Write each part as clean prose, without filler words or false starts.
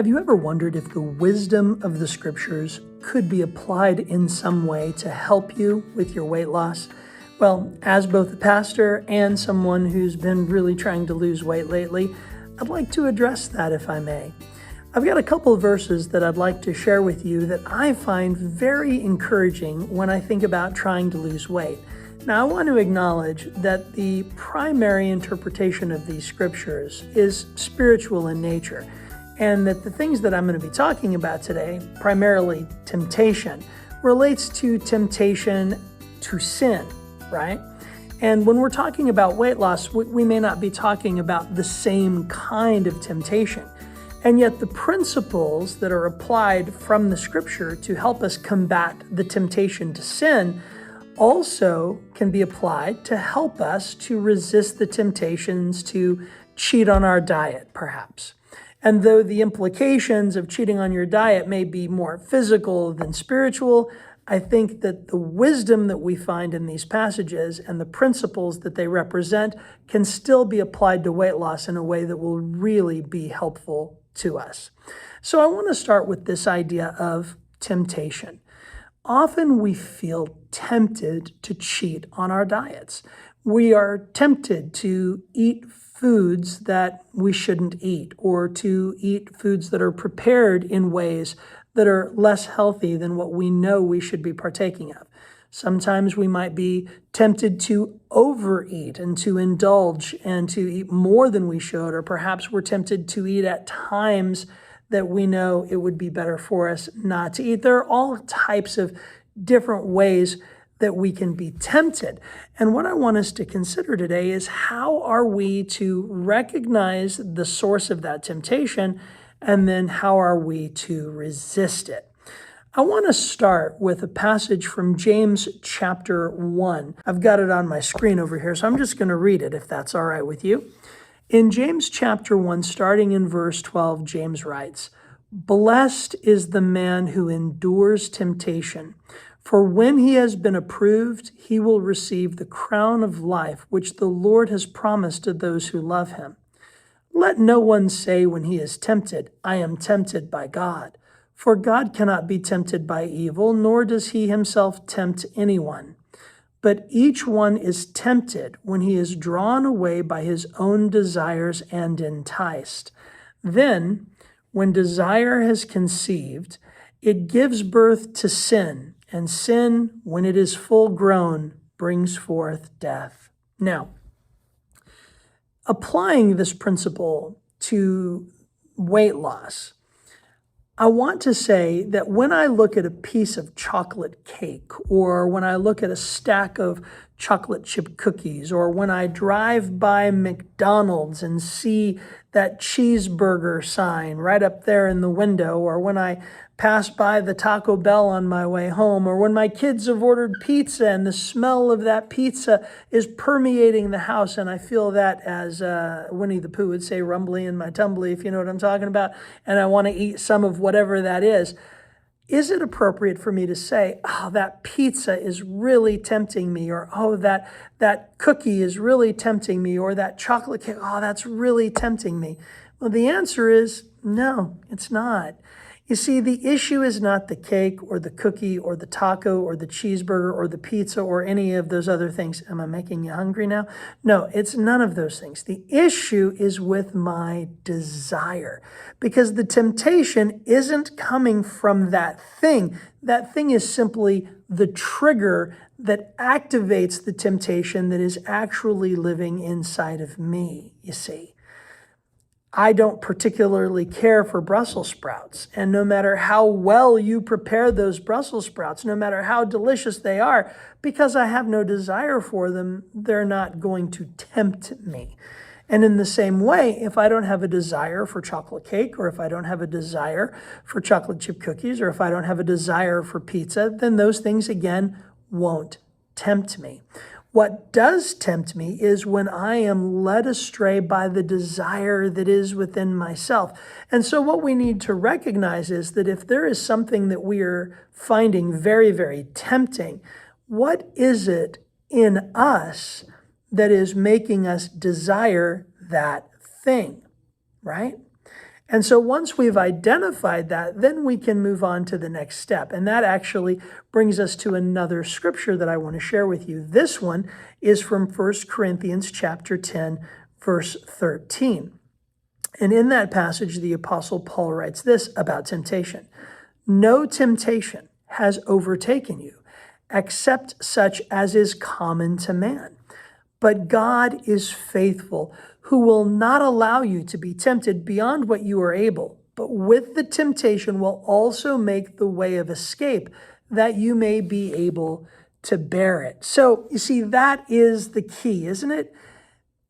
Have you ever wondered if the wisdom of the scriptures could be applied in some way to help you with your weight loss? Well, as both a pastor and someone who's been really trying to lose weight lately, I'd like to address that if I may. I've got a couple of verses that I'd like to share with you that I find very encouraging when I think about trying to lose weight. Now, I want to acknowledge that the primary interpretation of these scriptures is spiritual in nature, and that the things that I'm going to be talking about today, primarily temptation, relates to temptation to sin, right? And when we're talking about weight loss, we may not be talking about the same kind of temptation. And yet the principles that are applied from the scripture to help us combat the temptation to sin also can be applied to help us to resist the temptations to cheat on our diet, perhaps. And though the implications of cheating on your diet may be more physical than spiritual, I think that the wisdom that we find in these passages and the principles that they represent can still be applied to weight loss in a way that will really be helpful to us. So I want to start with this idea of temptation. Often we feel tempted to cheat on our diets. We are tempted to eat foods that we shouldn't eat, or to eat foods that are prepared in ways that are less healthy than what we know we should be partaking of. Sometimes we might be tempted to overeat and to indulge and to eat more than we should, or perhaps we're tempted to eat at times that we know it would be better for us not to eat. There are all types of different ways that we can be tempted. And what I want us to consider today is how are we to recognize the source of that temptation, and then how are we to resist it? I want to start with a passage from James chapter 1. I've got it on my screen over here, so I'm just going to read it if that's all right with you. In James chapter 1, starting in verse 12, James writes, "Blessed is the man who endures temptation, for when he has been approved, he will receive the crown of life, which the Lord has promised to those who love him. Let no one say when he is tempted, 'I am tempted by God.' For God cannot be tempted by evil, nor does he himself tempt anyone. But each one is tempted when he is drawn away by his own desires and enticed. Then, when desire has conceived, it gives birth to sin, and sin, when it is full grown, brings forth death." Now, applying this principle to weight loss, I want to say that when I look at a piece of chocolate cake, or when I look at a stack of chocolate chip cookies, or when I drive by McDonald's and see that cheeseburger sign right up there in the window, or when I pass by the Taco Bell on my way home, or when my kids have ordered pizza and the smell of that pizza is permeating the house, and I feel that, as Winnie the Pooh would say, rumbly in my tumbly, if you know what I'm talking about, and I want to eat some of whatever that is it appropriate for me to say, "Oh, that pizza is really tempting me," or "Oh, that cookie is really tempting me," or "That chocolate cake, oh, that's really tempting me"? Well, the answer is no, it's not. You see, the issue is not the cake or the cookie or the taco or the cheeseburger or the pizza or any of those other things. Am I making you hungry now? No, it's none of those things. The issue is with my desire, because the temptation isn't coming from that thing. That thing is simply the trigger that activates the temptation that is actually living inside of me, you see. I don't particularly care for Brussels sprouts. And no matter how well you prepare those Brussels sprouts, no matter how delicious they are, because I have no desire for them, they're not going to tempt me. And in the same way, if I don't have a desire for chocolate cake, or if I don't have a desire for chocolate chip cookies, or if I don't have a desire for pizza, then those things, again, won't tempt me. What does tempt me is when I am led astray by the desire that is within myself. And so what we need to recognize is that if there is something that we are finding very, very tempting, what is it in us that is making us desire that thing, right? And so once we've identified that, then we can move on to the next step. And that actually brings us to another scripture that I want to share with you. This one is from 1 Corinthians chapter 10, verse 13. And in that passage, the Apostle Paul writes this about temptation. No temptation has overtaken you, except such as is common to man. But God is faithful, who will not allow you to be tempted beyond what you are able, but with the temptation will also make the way of escape, that you may be able to bear it. So you see, that is the key, isn't it?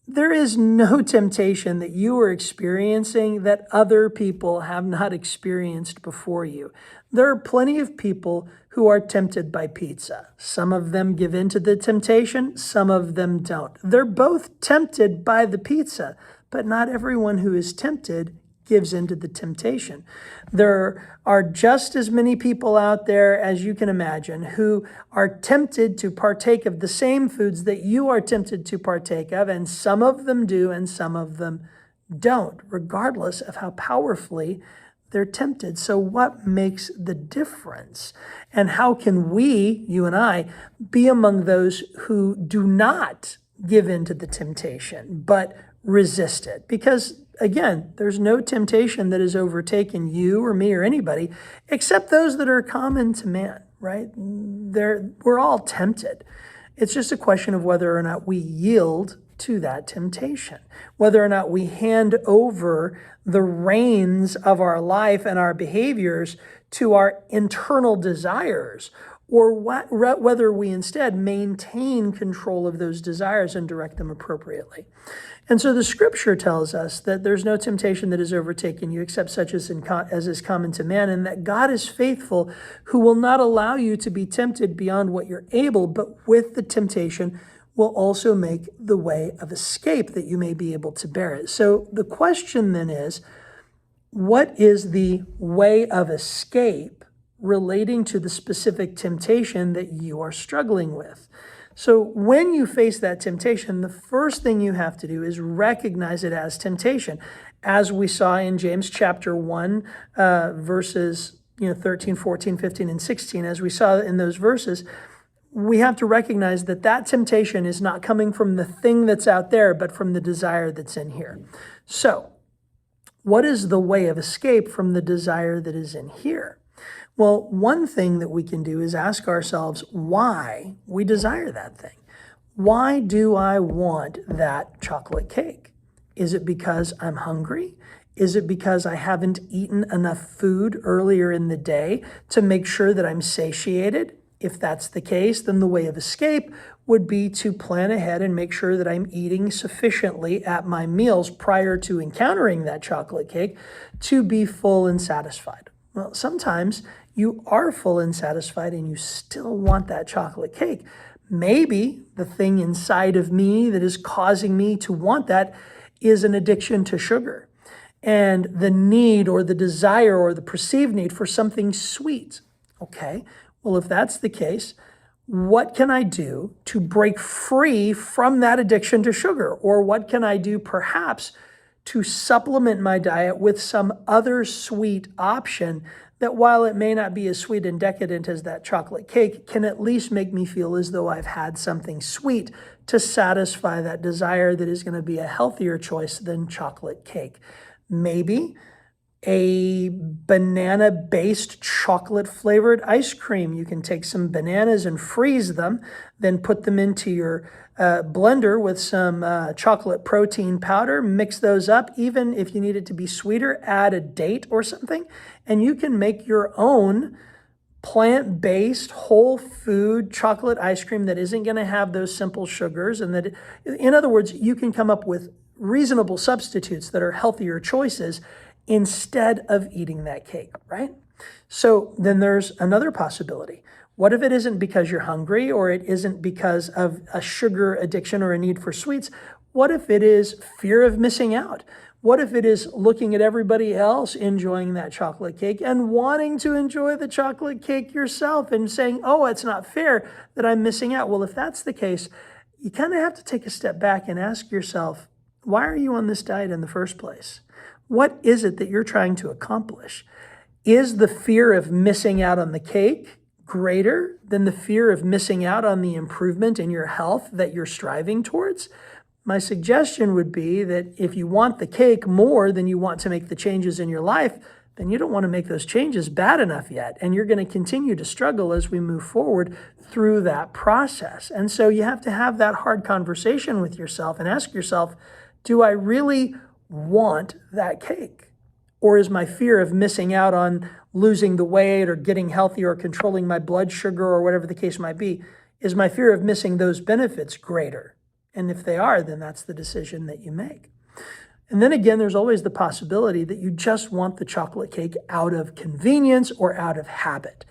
There is no temptation that you are experiencing that other people have not experienced before you. There are plenty of people who are tempted by pizza. Some of them give in to the temptation, some of them don't. They're both tempted by the pizza, but not everyone who is tempted gives into the temptation. There are just as many people out there as you can imagine who are tempted to partake of the same foods that you are tempted to partake of, and some of them do and some of them don't, regardless of how powerfully they're tempted. So what makes the difference? And how can we, you and I, be among those who do not give in to the temptation, but resist it? Because again, there's no temptation that has overtaken you or me or anybody except those that are common to man, right? We're all tempted. It's just a question of whether or not we yield to that temptation, whether or not we hand over the reins of our life and our behaviors to our internal desires, or whether we instead maintain control of those desires and direct them appropriately. And so the scripture tells us that there's no temptation that has overtaken you except such as is common to man, and that God is faithful, who will not allow you to be tempted beyond what you're able, but with the temptation will also make the way of escape, that you may be able to bear it. So the question then is, what is the way of escape relating to the specific temptation that you are struggling with? So when you face that temptation, the first thing you have to do is recognize it as temptation. As we saw in James chapter 1, verses 13, 14, 15, and 16, as we saw in those verses, we have to recognize that that temptation is not coming from the thing that's out there, but from the desire that's in here. So what is the way of escape from the desire that is in here? Well, one thing that we can do is ask ourselves why we desire that thing. Why do I want that chocolate cake? Is it because I'm hungry? Is it because I haven't eaten enough food earlier in the day to make sure that I'm satiated? If that's the case, then the way of escape would be to plan ahead and make sure that I'm eating sufficiently at my meals prior to encountering that chocolate cake to be full and satisfied. Well, sometimes you are full and satisfied and you still want that chocolate cake. Maybe the thing inside of me that is causing me to want that is an addiction to sugar, and the need or the desire or the perceived need for something sweet. Okay, well, if that's the case, what can I do to break free from that addiction to sugar? Or what can I do perhaps to supplement my diet with some other sweet option that, while it may not be as sweet and decadent as that chocolate cake, can at least make me feel as though I've had something sweet to satisfy that desire that is going to be a healthier choice than chocolate cake. Maybe a banana-based chocolate-flavored ice cream. You can take some bananas and freeze them, then put them into your blender with some chocolate protein powder, mix those up. Even if you need it to be sweeter, add a date or something, and you can make your own plant-based, whole food chocolate ice cream that isn't going to have those simple sugars. And that, in other words, you can come up with reasonable substitutes that are healthier choices instead of eating that cake, right? So then there's another possibility. What if it isn't because you're hungry, or it isn't because of a sugar addiction or a need for sweets? What if it is fear of missing out? What if it is looking at everybody else enjoying that chocolate cake and wanting to enjoy the chocolate cake yourself and saying, oh, it's not fair that I'm missing out? Well, if that's the case, you kind of have to take a step back and ask yourself, why are you on this diet in the first place? What is it that you're trying to accomplish? Is the fear of missing out on the cake greater than the fear of missing out on the improvement in your health that you're striving towards? My suggestion would be that if you want the cake more than you want to make the changes in your life, then you don't want to make those changes bad enough yet. And you're going to continue to struggle as we move forward through that process. And so you have to have that hard conversation with yourself and ask yourself, do I really want that cake? Or is my fear of missing out on losing the weight or getting healthy or controlling my blood sugar or whatever the case might be, is my fear of missing those benefits greater? And if they are, then that's the decision that you make. And then again, there's always the possibility that you just want the chocolate cake out of convenience or out of habit.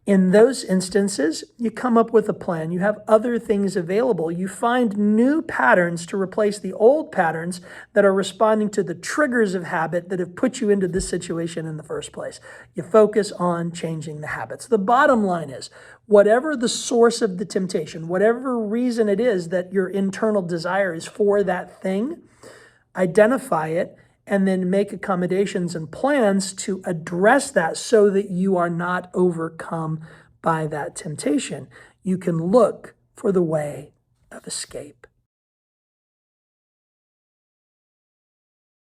In those instances, you come up with a plan. You have other things available. You find new patterns to replace the old patterns that are responding to the triggers of habit that have put you into this situation in the first place. You focus on changing the habits. The bottom line is, whatever the source of the temptation, whatever reason it is that your internal desire is for that thing, identify it, and then make accommodations and plans to address that so that you are not overcome by that temptation. You can look for the way of escape.